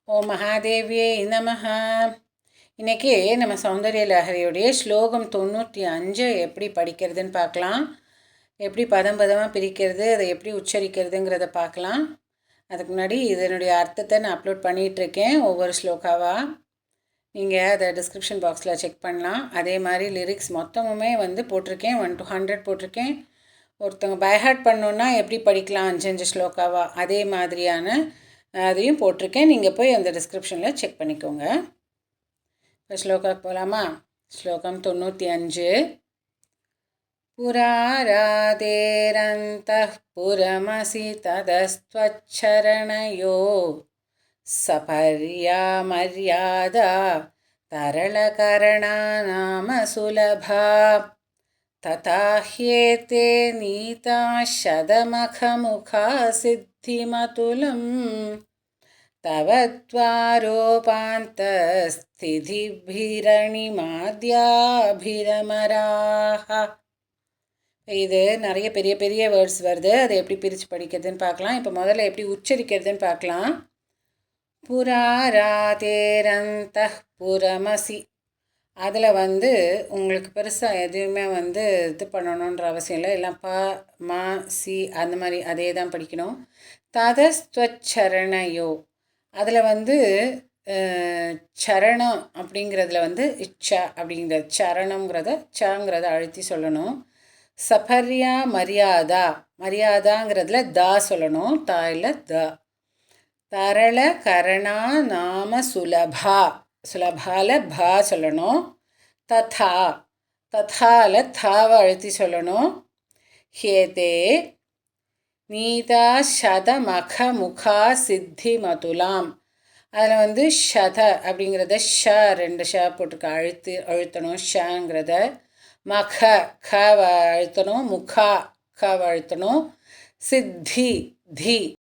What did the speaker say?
ஓம் மகாதேவியே நமஹ. இன்றைக்கி நம்ம சௌந்தரிய லஹரியுடைய ஸ்லோகம் 95 எப்படி படிக்கிறதுன்னு பார்க்கலாம். எப்படி பதம் பதமாக பிரிக்கிறது, அதை எப்படி உச்சரிக்கிறதுங்கிறத பார்க்கலாம். அதுக்கு முன்னாடி இதனுடைய அர்த்தத்தை நான் அப்லோட் பண்ணிகிட்ருக்கேன் ஒவ்வொரு ஸ்லோகாவாக. நீங்கள் அதை டிஸ்கிரிப்ஷன் பாக்ஸில் செக் பண்ணலாம். அதே மாதிரி லிரிக்ஸ் மொத்தமுமே போட்டிருக்கேன், 1 to 100 போட்டிருக்கேன். ஒருத்தவங்க பைஹார்ட் பண்ணோன்னா எப்படி படிக்கலாம் 5 ஸ்லோகாவாக, அதே மாதிரியான அதையும் போட்டிருக்கேன். நீங்கள் போய் அந்த டிஸ்கிரிப்ஷனில் செக் பண்ணிக்கோங்க. இப்போ ஸ்லோகாவுக்கு போகலாமா? ஸ்லோகம் 95. புராராதேரந்தः புரமசி ததஸ்த்வச்சரணயோ சபர்யா மர்யாதா தரளகரணா நாம சுலபா ததா ஹ்யேதே நீதா சதமகமுகா சித்திமதுலம் தவ த்வாரோபாந்தஸ்திதிபிரணிமாத்யாபிரமராஹ. இது நிறைய பெரிய பெரிய வேர்ட்ஸ் வருது. அதை எப்படி பிரித்து படிக்கிறதுன்னு பார்க்கலாம். இப்போ முதல்ல எப்படி உச்சரிக்கிறதுன்னு பார்க்கலாம். புராராதேரந்தः புரமசி. அதில் உங்களுக்கு பெருசாக எதுவுமே இது பண்ணணுன்ற அவசியம் இல்லை. எல்லாம் ப ம சி அந்த மாதிரி அதே தான் படிக்கணும். ததஸ்த்வச்சரணயோ, அதில் சரணம் அப்படிங்கிறதுல இச்சா அப்படிங்கிற சரணங்கிறத சாங்கிறத அழுத்தி சொல்லணும். சபர்யா மரியாதா, மரியாதாங்கிறதுல தா சொல்லணும், தா இல்லை த. தரள கரணா நாம சுலபா, சுலபால பா சொல்லணும். ததா, ததால தாவை அழுத்தி சொல்லணும். ஹேதே நீதா சத மக முகா சித்தி மதுலாம். அதில் ஷத அப்படிங்கிறத ஷ 2 ஷ போட்டுக்க அழுத்தணும். ஷங்கிறத மக கவை அழுத்தணும். முகா கவை அழுத்தணும். சித்தி தி